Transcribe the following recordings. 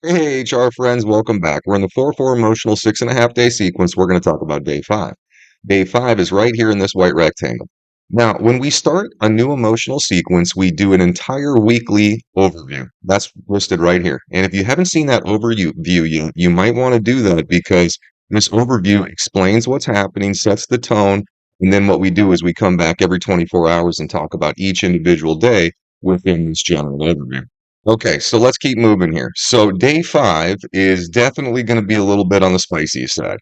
Hey, HR friends, welcome back. We're in the 4-4 emotional 6.5 day sequence. We're going to talk about day five. Day five is right here in this white rectangle. Now, when we start a new emotional sequence, we do an entire weekly overview. That's listed right here. And if you haven't seen that overview yet, you might want to do that because this overview explains what's happening, sets the tone, and then what we do is we come back every 24 hours and talk about each individual day within this general overview. Okay, so let's keep moving here. So day five is definitely going to be a little bit on the spicy side.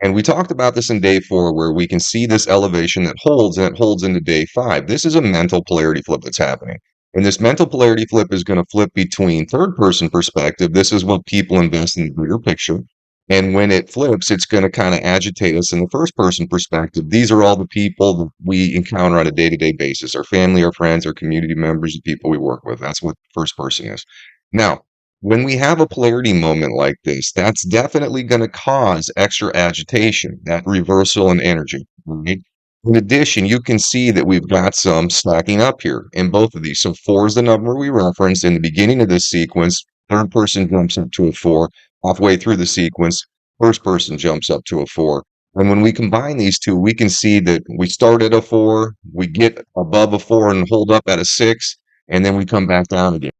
And we talked about this in day four, where we can see this elevation that holds and it holds into day five. This is a mental polarity flip that's happening. And this mental polarity flip is going to flip between third person perspective. This is what people invest in the bigger picture. And when it flips, it's going to kind of agitate us in the first person perspective. These are all the people that we encounter on a day to day basis, our family, our friends, our community members, the people we work with. That's what first person is. Now, when we have a polarity moment like this, that's definitely going to cause extra agitation, that reversal in energy. Right? In addition, you can see that we've got some stacking up here in both of these. So four is the number we referenced in the beginning of this sequence. Third person jumps up to a four. Halfway through the sequence, first person jumps up to a four. And when we combine these two, we can see that we start at a four, we get above a four and hold up at a six, and then we come back down again.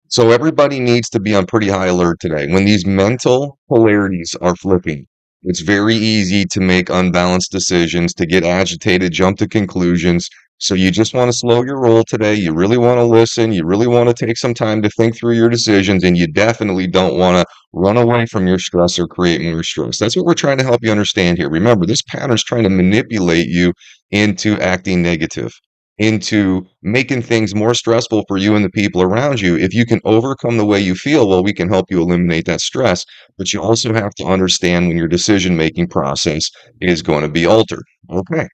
So everybody needs to be on pretty high alert today. When these mental polarities are flipping, it's very easy to make unbalanced decisions, to get agitated, jump to conclusions. So you just want to slow your roll today. You really want to listen. You really want to take some time to think through your decisions, and you definitely don't want to run away from your stress or create more stress. That's what we're trying to help you understand here. Remember, this pattern is trying to manipulate you into acting negative, into making things more stressful for you and the people around you. If you can overcome the way you feel, well, we can help you eliminate that stress. But you also have to understand when your decision making process is going to be altered. Okay.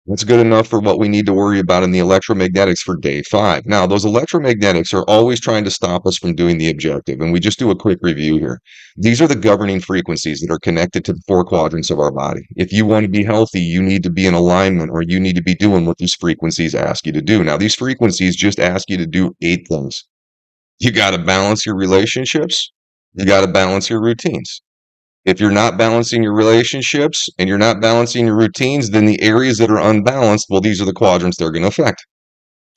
That's good enough for what we need to worry about in the electromagnetics for day five. Now, those electromagnetics are always trying to stop us from doing the objective. And we just do a quick review here. These are the governing frequencies that are connected to the four quadrants of our body. If you want to be healthy, you need to be in alignment or you need to be doing what these frequencies ask you to do. Now, these frequencies just ask you to do 8 things. You got to balance your relationships. You got to balance your routines. If you're not balancing your relationships and you're not balancing your routines, then the areas that are unbalanced, well, these are the quadrants they're going to affect.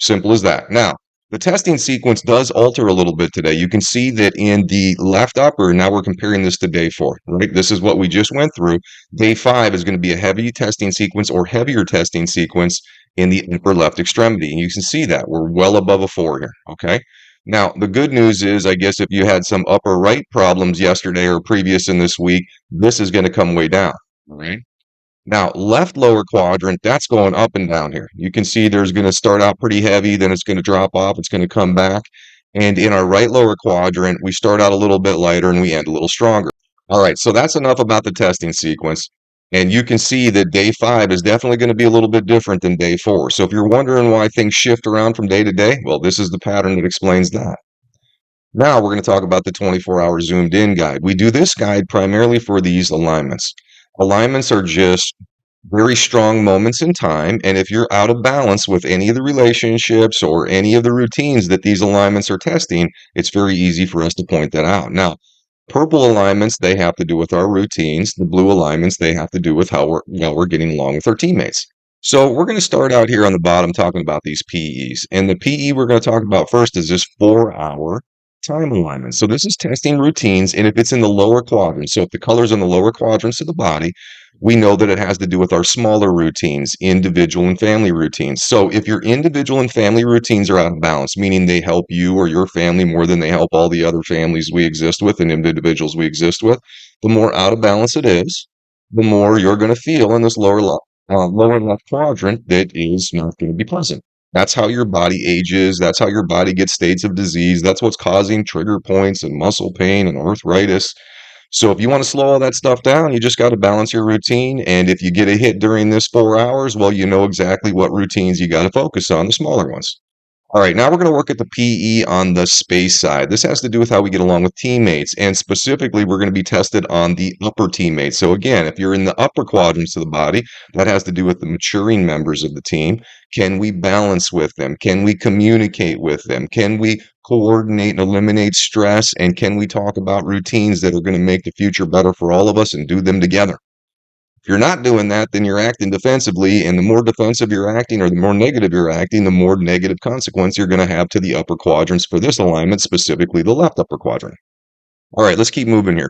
Simple as that. Now, the testing sequence does alter a little bit today. You can see that in the left upper, now we're comparing this to day four, right? This is what we just went through. Day five is going to be a heavy testing sequence or heavier testing sequence in the upper left extremity. And you can see that we're well above a four here. Okay. Now, the good news is, I guess if you had some upper right problems yesterday or previous in this week, this is going to come way down. All right. Now, left lower quadrant, that's going up and down here. You can see there's going to start out pretty heavy, then it's going to drop off, it's going to come back. And in our right lower quadrant, we start out a little bit lighter and we end a little stronger. All right, so that's enough about the testing sequence. And you can see that day five is definitely going to be a little bit different than day four. So if you're wondering why things shift around from day to day, well, this is the pattern that explains that. Now we're going to talk about the 24-hour zoomed in guide. We do this guide primarily for these alignments. Alignments are just very strong moments in time. And if you're out of balance with any of the relationships or any of the routines that these alignments are testing, it's very easy for us to point that out. Now, purple alignments, they have to do with our routines. The blue alignments, they have to do with how we're getting along with our teammates. So we're going to start out here on the bottom talking about these PEs. And the PE we're going to talk about first is this 4-hour time alignment. So this is testing routines, and if it's in the lower quadrant, so if the color's in the lower quadrants of the body, we know that it has to do with our smaller routines, individual and family routines. So if your individual and family routines are out of balance, meaning they help you or your family more than they help all the other families we exist with and individuals we exist with, the more out of balance it is, the more you're going to feel in this lower left quadrant that is not going to be pleasant. That's how your body ages. That's how your body gets states of disease. That's what's causing trigger points and muscle pain and arthritis. So if you want to slow all that stuff down, you just got to balance your routine. And if you get a hit during this 4 hours, well, you know exactly what routines you got to focus on, the smaller ones. All right, now we're going to work at the PE on the space side. This has to do with how we get along with teammates, and specifically, we're going to be tested on the upper teammates. So again, if you're in the upper quadrants of the body, that has to do with the maturing members of the team. Can we balance with them? Can we communicate with them? Can we coordinate and eliminate stress? And can we talk about routines that are going to make the future better for all of us and do them together? If you're not doing that, then you're acting defensively, and the more defensive you're acting or the more negative you're acting, the more negative consequence you're going to have to the upper quadrants for this alignment, specifically the left upper quadrant. All right, let's keep moving here.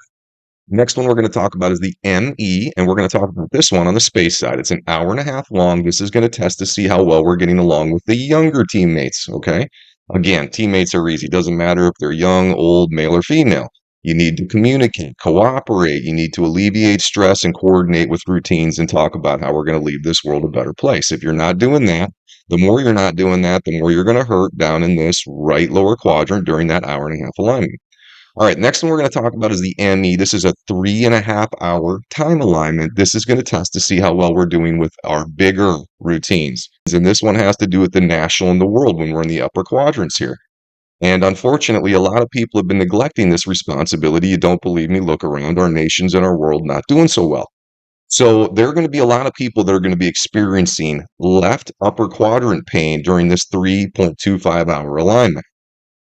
Next one we're going to talk about is the ME, and we're going to talk about this one on the space side. It's an hour and a half long. This is going to test to see how well we're getting along with the younger teammates, okay? Again, teammates are easy. Doesn't matter if they're young, old, male, or female. You need to communicate, cooperate. You need to alleviate stress and coordinate with routines and talk about how we're going to leave this world a better place. If you're not doing that, the more you're not doing that, the more you're going to hurt down in this right lower quadrant during that hour and a half alignment. All right, next one we're going to talk about is the ME. This is a 3.5 hour time alignment. This is going to test to see how well we're doing with our bigger routines. And this one has to do with the national and the world when we're in the upper quadrants here. And unfortunately, a lot of people have been neglecting this responsibility. You don't believe me? Look around. Our nations and our world not doing so well. So there are going to be a lot of people that are going to be experiencing left upper quadrant pain during this 3.25 hour alignment.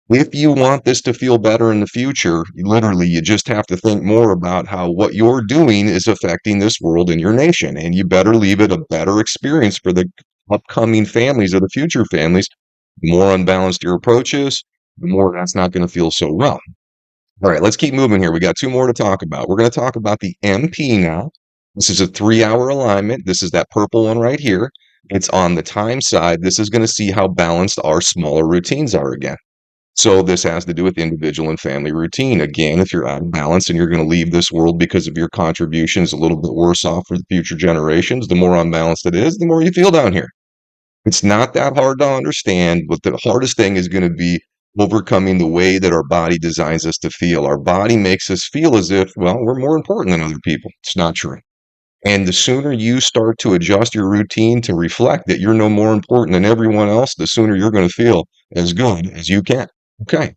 If you want this to feel better in the future, literally, you just have to think more about how what you're doing is affecting this world and your nation. And you better leave it a better experience for the upcoming families or the future families. The more unbalanced your approach is, the more that's not going to feel so well. All right, let's keep moving here. We got two more to talk about. We're going to talk about the MP now. This is a 3-hour alignment. This is that purple one right here. It's on the time side. This is going to see how balanced our smaller routines are again. So this has to do with individual and family routine. Again, if you're out of balance and you're going to leave this world because of your contributions a little bit worse off for the future generations, the more unbalanced it is, the more you feel down here. It's not that hard to understand, but the hardest thing is going to be overcoming the way that our body designs us to feel. Our body makes us feel as if, well, we're more important than other people. It's not true. And the sooner you start to adjust your routine to reflect that you're no more important than everyone else, the sooner you're going to feel as good as you can. Okay.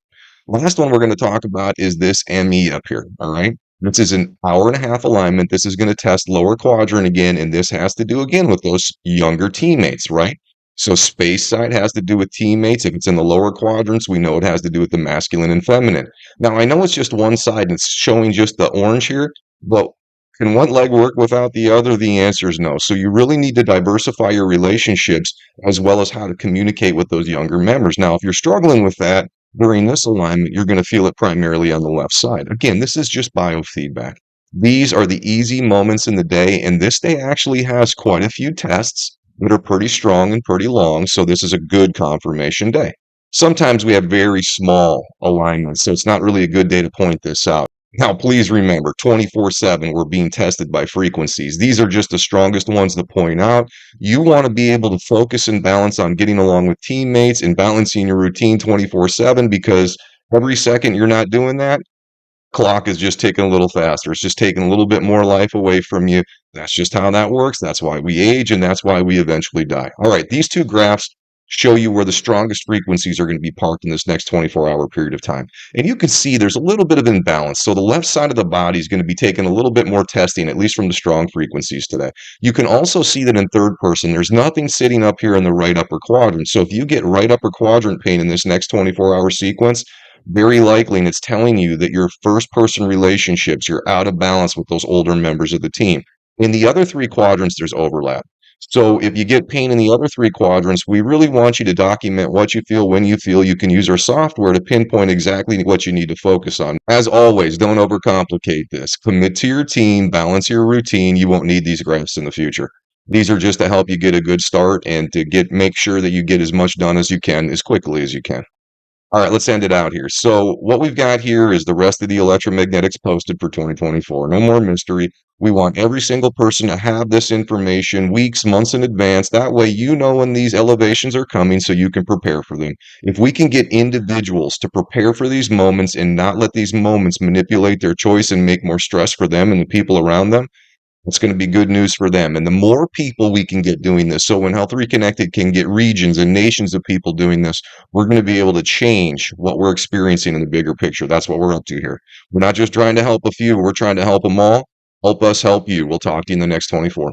Last one we're going to talk about is this ME up here. All right. This is an hour and a half alignment. This is going to test lower quadrant again. And this has to do again with those younger teammates, right? So space side has to do with teammates. If it's in the lower quadrants, we know it has to do with the masculine and feminine. Now, I know it's just one side and it's showing just the orange here, but can one leg work without the other? The answer is no. So you really need to diversify your relationships as well as how to communicate with those younger members. Now, if you're struggling with that, during this alignment, you're going to feel it primarily on the left side. Again, this is just biofeedback. These are the easy moments in the day, and this day actually has quite a few tests that are pretty strong and pretty long, so this is a good confirmation day. Sometimes we have very small alignments, so it's not really a good day to point this out. Now, please remember, 24/7, we're being tested by frequencies. These are just the strongest ones to point out. You want to be able to focus and balance on getting along with teammates and balancing your routine 24/7 because every second you're not doing that, clock is just ticking a little faster. It's just taking a little bit more life away from you. That's just how that works. That's why we age and that's why we eventually die. All right, these two graphs show you where the strongest frequencies are going to be parked in this next 24-hour period of time. And you can see there's a little bit of imbalance. So the left side of the body is going to be taking a little bit more testing, at least from the strong frequencies today. You can also see that in third person, there's nothing sitting up here in the right upper quadrant. So if you get right upper quadrant pain in this next 24-hour sequence, very likely, and it's telling you that your first person relationships, you're out of balance with those older members of the team. In the other three quadrants, there's overlap. So if you get pain in the other three quadrants, we really want you to document what you feel, when you feel. You can use our software to pinpoint exactly what you need to focus on. As always, don't overcomplicate this. Commit to your team, balance your routine. You won't need these graphs in the future. These are just to help you get a good start and to make sure that you get as much done as you can, as quickly as you can. All right, let's end it out here. So what we've got here is the rest of the electromagnetics posted for 2024. No more mystery. We want every single person to have this information weeks, months in advance. That way you know when these elevations are coming so you can prepare for them. If we can get individuals to prepare for these moments and not let these moments manipulate their choice and make more stress for them and the people around them, it's going to be good news for them. And the more people we can get doing this, so when Health Reconnected can get regions and nations of people doing this, we're going to be able to change what we're experiencing in the bigger picture. That's what we're up to here. We're not just trying to help a few, we're trying to help them all. Help us help you. We'll talk to you in the next 24.